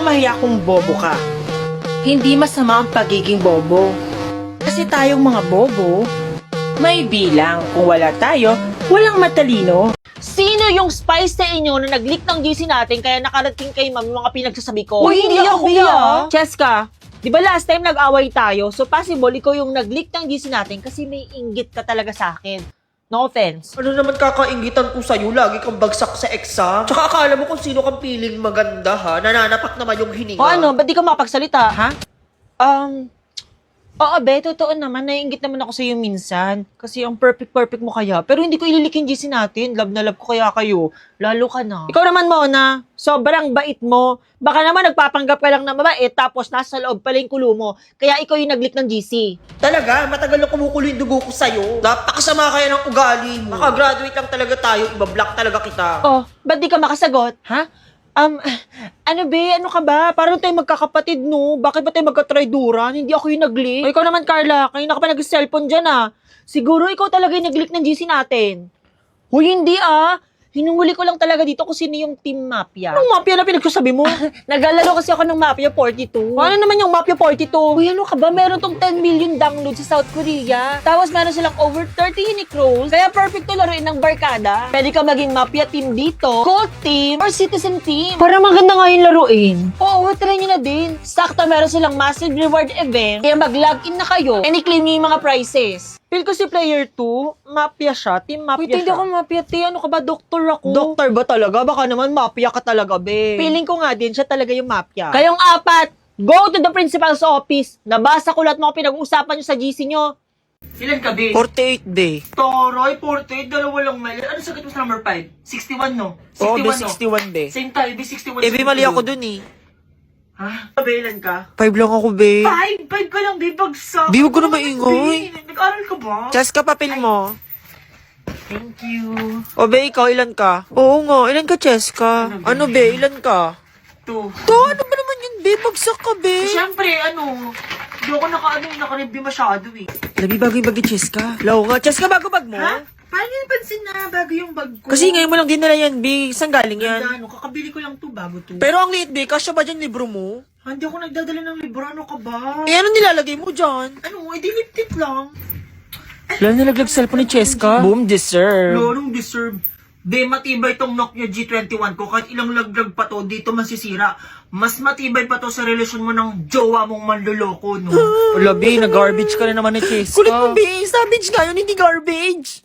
kang mahiya kung bobo ka. Hindi masama ang pagiging bobo. Kasi tayong mga bobo, may bilang. Kung wala tayo, walang matalino. Sino yung spice sa inyo na nag-leak ng GC natin kaya nakarating kay ma'am yung mga pinagsasabi ko? Uy, hindi ako, Bea. Cheska, di ba last time nag-away tayo? So possible ikaw yung nag-leak ng GC natin kasi may inggit ka talaga sa akin. No offense. Ano naman kakaingitan ko sa'yo? Lagi kang bagsak sa exam. Tsaka akala mo kung sino kang piling maganda ha? Nananapak naman yung hininga. O ano, ba't di ka makapagsalita, ha? Oo, be, totoo naman. Naiingit naman ako sa iyo minsan. Kasi ang perfect mo kaya. Pero hindi ko ililikin GC natin. Love na love ko kaya kayo. Lalo ka na. Ikaw naman, Mona. Sobrang bait mo. Baka naman nagpapanggap ka lang na mabait tapos nasa loob pala yung kulo mo. Kaya ikaw yung nag-leak ng GC. Talaga? Matagal na kumukulo yung dugo ko sa'yo. Napakasama kaya ng ugali mo. Makagraduate lang talaga tayo. Ibablock talaga kita. Oh, ba't di ka makasagot? Ha? Ano be? Ano ka ba? Parang tayo magkakapatid, no? Bakit ba tayo magka-try-duran? Hindi ako yung nag-leak. O ikaw naman, Carla. Kanina ka pa nag-cellphone dyan, ah. Siguro ikaw talaga yung nag-leak ng GC natin. Huy, hindi, ah. Hinuhuli ko lang talaga dito kung sino yung Team Mafia. Anong Mafia na pinagsasabi mo? Naglalaro kasi ako ng Mafia 42. Ano naman yung Mafia 42? Uy, ano ka ba? Meron tong 10 million downloads sa South Korea. Tapos meron silang over 30 unique roles. Kaya perfect to laruin ng barkada. Pwede ka maging Mafia team dito, Cult team, or Citizen team. Para maganda nga yung laruin. Oo, try nyo na din. Sakto meron silang massive reward event. Kaya mag-login na kayo and i-claim nyo yung mga prizes. Feel ko si player 2, Mafia siya, Team Mafia siya. Hindi ako Mafia, te. Ano ka ba? Doktor ako. Doktor ba talaga? Baka naman Mafia ka talaga, be. Feeling ko nga din, siya talaga yung Mafia. Kayong apat, go to the principal's office. Nabasa ko lahat mga pinag-uusapan nyo sa GC nyo. Ilan ka, be? 48, be. Toroy, 48. Dalawa lang mali. Ano sagot mo sa number 5? 61, no? 61, Oo, be, no? 61, be. Same tayo, be. 61. Eh, be, mali ako dun, eh. Ha? Be, ilan ka? 5 lang ako, be. 5 ka lang, be. Bagsak. Be, huwag ko na maingay. Nag-aral ka ba? Cheska, papel mo. Thank you. O, be, ikaw, ilan ka? Oo nga, ilan ka, Cheska? Ano, be, ilan ka? 2. Ano ba naman yun, be? Bagsak ka, be. Siyempre, hindi ako naka-review masyado eh. Labi, bago yung bag ni Cheska. Lao nga, Cheska, bago bag mo? Ha? Paano yung pansin na bago yung bag ko? Kasi ngayon mo lang dinala yan, be. Saan galing yan? Kakabili ko lang bago to. Pero ang liit, be. Kasya ba dyan libro mo? Hindi ako nagdadala ng libro, ano ka ba? Eh, ano nilalagay mo dyan? Ano, lip tint lang. Lalo nilaglag cellphone ni Cheska. Boom, deserve. Lorong deserve. Be, matibay tong Nokia G21 ko. Kahit ilang laglag pa to, dito masisira. Mas matibay pa to sa relasyon mo ng jowa mong manloloko, no? Wala, be. Nag-garbage ka na naman ni Cheska. Kulit mo, be. Savage nga yun, hindi garbage.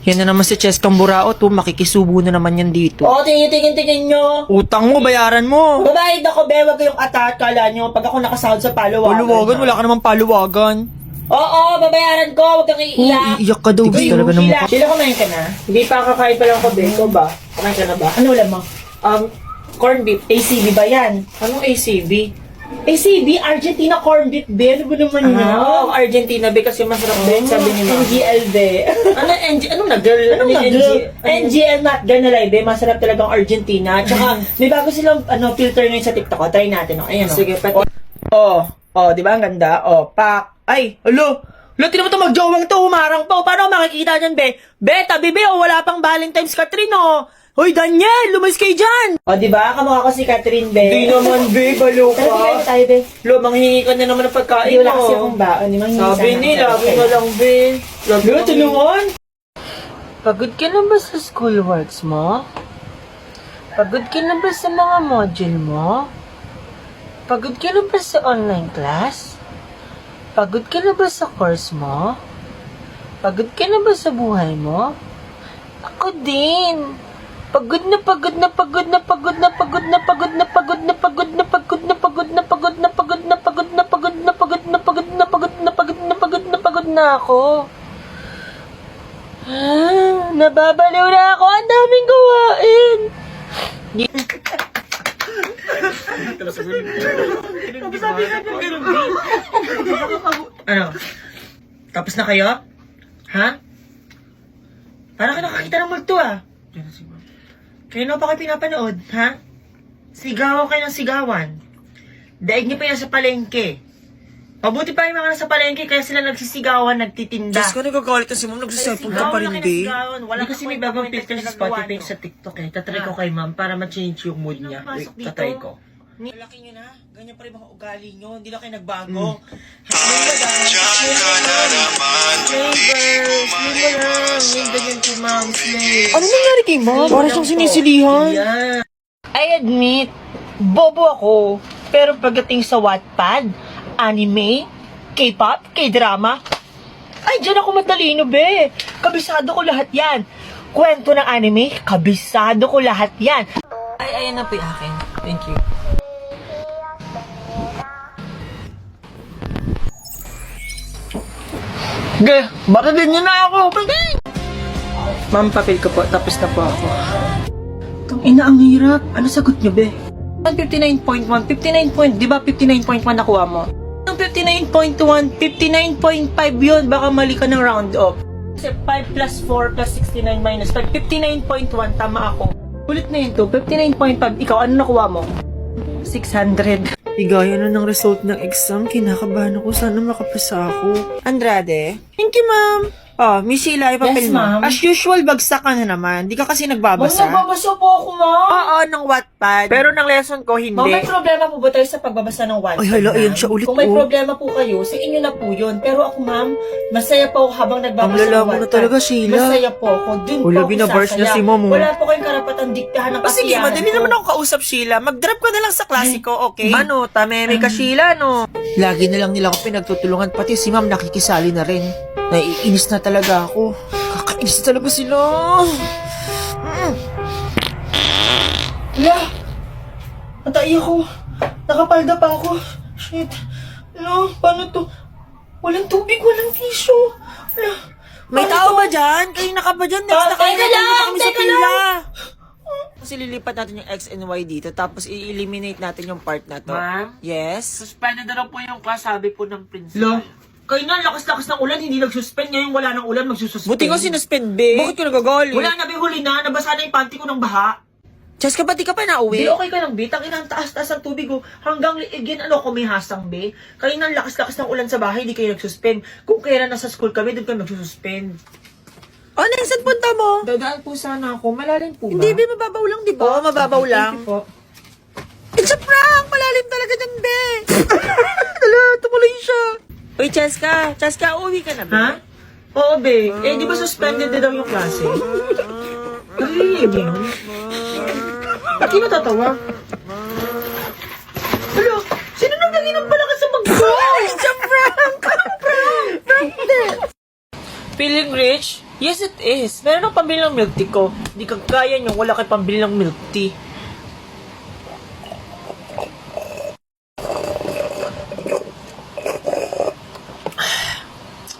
Yan na naman si Cheskang Buraot, makikisubo na naman yan dito. Oo, tingin nyo. Utang mo, bayaran mo. Babayad ako, be. Wag kayong atat. Kala nyo, pag ako nakasahod sa paluwagan. Paluwagan, wala ka namang paluwagan. Oo, babayaran ko. Huwag kang iiyak. Iiyak ka daw, be. Talaga ng mukha. Sila, kumain ka na? Hindi pa kakain pa lang ako, be. Ikaw ba? Kumain ka na ba? Ano ulam mo? Corned beef. ACB ba yan? Anong ACB? ACB, Argentina corned beef, be. Ano ba naman yan? Oo, Argentina, be, kasi masarap din, sabi ni Ma. NGL, be. Ano na, girl? Ano na, girl? NGL, not ganalay, be. Masarap talagang Argentina. Tsaka, may bago silang filter ngayon sa TikTok. Try natin, Ayan, Sige, pati. Di ba? Ang ganda. Pak. Ay, alo. Tinan mo ito, magjowang to, humarang to. Paano ako makikita dyan, be? Be, tabi, be, wala pang Valentine's Catherine, Hoy, Daniel, lumays kayo dyan! Di ba? Kamukha ko si Catherine, be. Di naman, be, balo ka. Tara, kikain tayo, be. Manghingi ka na naman ng pagkain Hindi, wala mo. kasi akong baon. Sabi ni, lagi ka lang, be. tulungan. Pagod ka na ba sa schoolworks mo? Pagod ka na ba sa mga module mo? Pagod ka na ba sa online class? Pagod ka na ba sa course mo? Pagod ka na ba sa buhay mo? Ako din. Pagod na pagod na pagod na pagod na pagod na pagod na pagod na pagod na pagod na pagod na pagod na pagod na pagod na pagod na pagod na pagod na pagod na pagod na pagod na pagod na ako. Nababaliw na ako. Ang daming gawain. Ano? Tapos na kayo? Ha? Parang ka nakakita ng multo, Kaya na pa kayo pinapanood, ha? Sigaw kayo ng sigawan. Daig niyo pa yan sa palengke. Mabuti pa yung mga nasa palengke kaya sila nagsisigawan, nagtitinda. Diyos ko, nagagalit na si mom. Nagsiselfone ka pa rin, be. Wala kasi may bagong filter sa Spotify sa TikTok, Tatry ko kay ma'am para ma-change yung mood niya. Wait, tatry ko. Malaki nyo na. Ganyan pa rin mga ugali nyo. Hindi na kayo nagbago. Ano nangyari kay ma'am? Para siyang sinisilihan. Yeah. I admit, bobo ako. Pero pagdating sa Wattpad, anime, K-pop, K-drama, ay, dyan ako matalino, be. Kabisado ko lahat yan. Kwento ng anime, kabisado ko lahat yan. Ay, ayan na po yung akin. Thank you. Ge, batadin niyo na ako. Ma'am, papel ko po. Tapos na po ako. Tang ina, ang hirap. Ano sagot nyo, be? 59.1. 59 point. Di ba 59.1 nakuha mo? Ang 59.1, 59.5 yun. Baka mali ka ng round off. Kasi 5 plus 4 plus 69 minus 5. 59.1. Tama ako. Ulit na yun to. 59.5. Ikaw, ano nakuha mo? 600. Igaya na ng result ng exam, kinakabahan ako. Sana makapasa ako. Andrade? Thank you, ma'am. Oh, Miss Sheila, Yes, ipapil mo. ma'am. As usual, bagsak ka na naman. Di ka kasi nagbabasa. Nagbabasa po ako, ma'am. Oo, ng Wattpad. Pero ng lesson ko, hindi. Ma'am, may problema po ba tayo sa pagbabasa ng Wattpad? Ay, hala, ma'am? ayan siya ulit Kung may po. problema po kayo, sa inyo na po yun. Pero ako, ma'am, masaya po ako habang nagbabasa Ang lala ng mo na Wattpad. talaga, Sheila. Masaya po ako. Dun po Wala, ako binabars niya sasaya. si Mom, oh. Wala po kayong karapatang diktahan ng O sige, kasiyahan madali ko. naman ako kausap, Sheila. Mag-drop ka na lang sa klasiko, okay? Ano, tameme ka, Sheila, no? Lagi na lang nila ako pinagtutulungan. Pati si ma'am nakikisali na rin. Naiinis na talaga ako. Kakainis talaga sila. Wala. Natay ako. Nakapalda pa ako. Shit. Ano? Paano to? Walang tubig, walang tissue. Wala. May Paano tao to? ba dyan? Kayo na ka ba dyan? Next na kayo Teka lang, na kami sa teka pila. Kasi lilipat natin yung X and Y dito, tapos i-eliminate natin yung part na to. Ma'am? Yes? Suspended na lang po yung class, sabi po ng Lo, principal. kayo na, lakas-lakas ng ulan, hindi nagsuspend. Ngayon wala ng ulan, magsususpend. Buti ko sinuspend, be. Bakit ka nagagalit? Wala na, be, huli na. Nabasa na yung panty ko ng baha. Cheska, ba't di ka pa Be, nauwi? okay ka lang, be. Tangin ang taas-taas ang tubig, oh. Hanggang liigin, ano, kumihasang, be. Kayo na, lakas-lakas ng ulan sa bahay, hindi kayo nagsuspend. Kung kaya nasa school kami, doon kayo magsususpend. Oh, saan punta mo? Dadaan po sana ako. Malalim po ba? Hindi, be, mababaw lang, di ba? Oo, mababaw lang. Thank you po. It's a prank! Malalim talaga dyan, be! Dala, tumuloy siya. Uy, Cheska, uuwi ka na, be? Ha? Oo, be. Eh, di ba suspended na daw yung klase? Narinig yun. Ba't di natatawa? Hello? Sino nang lagi ng palakas sa mag-go? It's a prank! Prank din! Feeling rich? Yes, it is. Meron ng pambili ng milk tea ko. Hindi kagaya nyo, wala kayo pambili ng milk tea.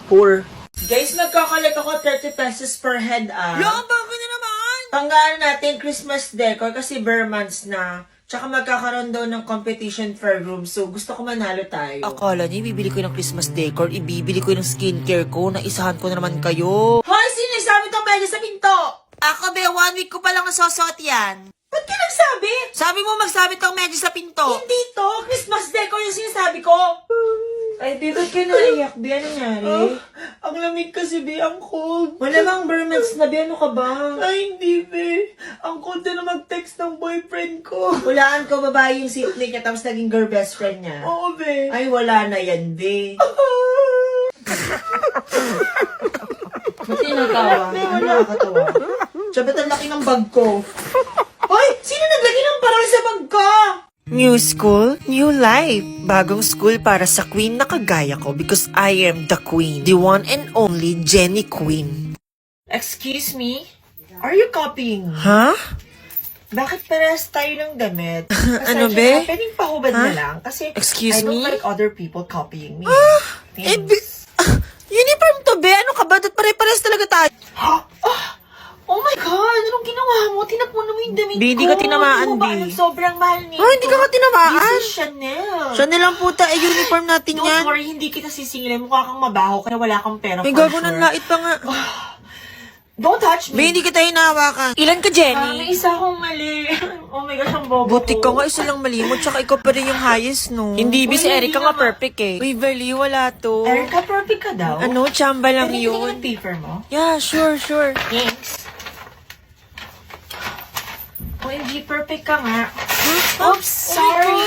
Poor. Guys, nagkakalit ako 30 pesos per head, ah. Bago na naman! Panggaan natin Christmas decor kasi bare months na. Tsaka magkakaroon daw ng competition for room. So, gusto ko manalo tayo. Akala niya, ibibili ko ng Christmas decor, ibibili ko ng skincare ko, naisahan ko na naman kayo. Hoy, sino nagsabi itong medyo sa pinto? Ako, be, 1 week ko pa lang nasosot yan. Ba't ka nagsabi? Sabi mo magsabi tong medyo sa pinto. Hindi to. Christmas decor yung sinasabi ko. Ay, babe, ba't ka naiyak? Bi, ano nangyari? Ang lamig kasi, be, ang cold. Wala bang bermans na, Bi? Ano ka ba? Ay, hindi, be. Ang cold na mag-text ng boyfriend ko. Hulaan ko, babae yung seatmate niya tapos naging girl best friend niya. Oo, be. Ay, wala na yan, Bi. Ba't tinatawa? Ano nakakatawa? Siya, ba't ang laki ng bag ko? Hoy! Sino naglagay ng parol sa bag ko? New school, new life. Bagong school para sa queen na kagaya ko because I am the queen. The one and only Jenny Queen. Excuse me? Are you copying me? Ha? Bakit parehas tayo ng damit? Ano, Pasensya be? na, pwedeng pahubad na Ha? lang. Kasi I Excuse don't me? like other people copying me. Eh, uniform to, be. Ano ka ba? Dapat pare-pares talaga tayo. Oh my God! Anong ginawa mo? Tinapon mo yung damit Bi, ko. hindi ka tinamaan, Di mo ba Bi. alam, sobrang mahal nito. Oh, hindi ka ka tinamaan. This is Chanel. Chanel lang puta, eh, uniform natin Don't yan. worry, hindi kita sisingilin. Mukha kang mabaho kaya wala kang pera May for gago ng sure. lait pa nga. Don't touch Be, me. hindi kita hinahawakan. Ilan ka, May Jenny? isa akong mali. Oh my gosh, ang bobo Buti ka nga, isa lang malimot, tsaka ikaw pa rin yung highest, no? Hindi, Uy, si hindi Erica nga naman. perfect eh. Uy, Verly, wala to. Erica, perfect ka daw. Ano, chamba lang Pwede tingin yun. ng paper mo? Yeah, sure. Thanks. Uy, OMG, perfect ka nga. Oops, sorry.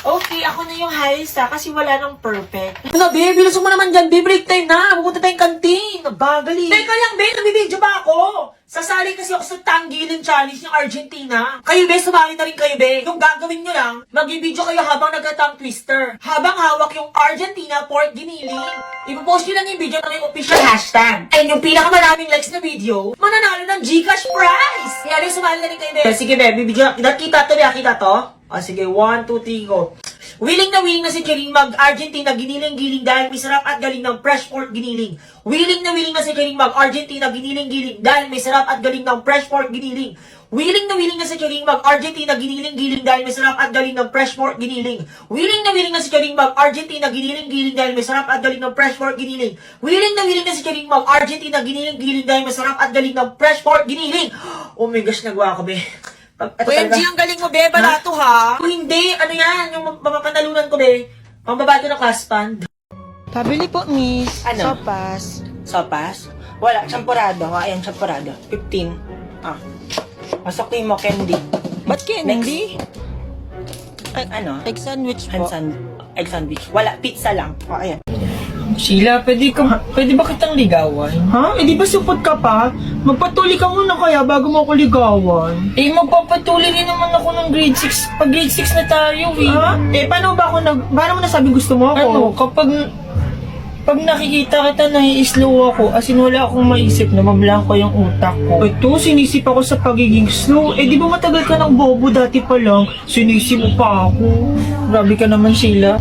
Okay, ako na yung highest kasi wala nang perfect. Ano, be? Bilusin mo naman dyan, be. Break time na. Pupunta tayong kantin. Bagali. Teka lang, be. Nabibidyo ba ako? Sasali kasi ako sa Tanggiling Challenge ng Argentina. Kayo, be, sumali na rin kayo, be. Yung gagawin nyo lang, mag-video kayo habang nagka-tongue twister. Habang hawak yung Argentina pork giniling. Ipopost nyo lang yung video ng yung official hashtag. And yung pinakamaraming likes na video, mananalo ng Gcash prize. Kaya, be, sumali na rin kayo, be. Sige, be. Bibidyo. Kita to, be. Kita to. Sige, 1, 2, 3, go. Willing na si Charing mag-Argentina giniling-giling dahil may sarap at galing ng fresh pork giniling. Willing na si Charing mag-Argentina giniling-giling dahil may sarap at galing ng fresh pork giniling. Willing na si Charing mag-Argentina giniling-giling dahil may sarap at galing ng fresh pork giniling. Willing na si Charing mag-Argentina giniling-giling dahil may sarap at galing ng fresh pork giniling. Willing na si Charing mag-Argentina giniling-giling dahil may sarap at galing ng fresh pork giniling. Oh my gosh, nagawa ko, be. OMG, ang galing mo, be. Balato, ha? Kung hindi, ano yan, yung mapapanalunan ko, be. Pambabato ng class fund. Pabili po, miss. Ano? Sopas. Sopas? Wala, champurado. Ayan, champurado. 15. Masukin mo, candy. Ba't candy? Ay, ano? Egg sandwich po. Egg sandwich. Wala, pizza lang. Ayan. Sheila, pwede ba kitang ligawan? Ha? Eh, di ba supot ka pa? Magpatuli ka muna kaya bago mo ako ligawan. Eh, magpapatuloy rin naman ako ng grade 6. Pag grade 6 na tayo, eh. Ha? Eh, paano mo nasabi gusto mo ako? Ano, pag nakikita kita, nai-slow ako. As in, wala akong maisip na mablangko yung utak ko. Ito, sinisip ako sa pagiging slow. Eh, di ba matagal ka ng bobo dati pa lang? Sinisip mo pa ako. Grabe ka naman, Sheila.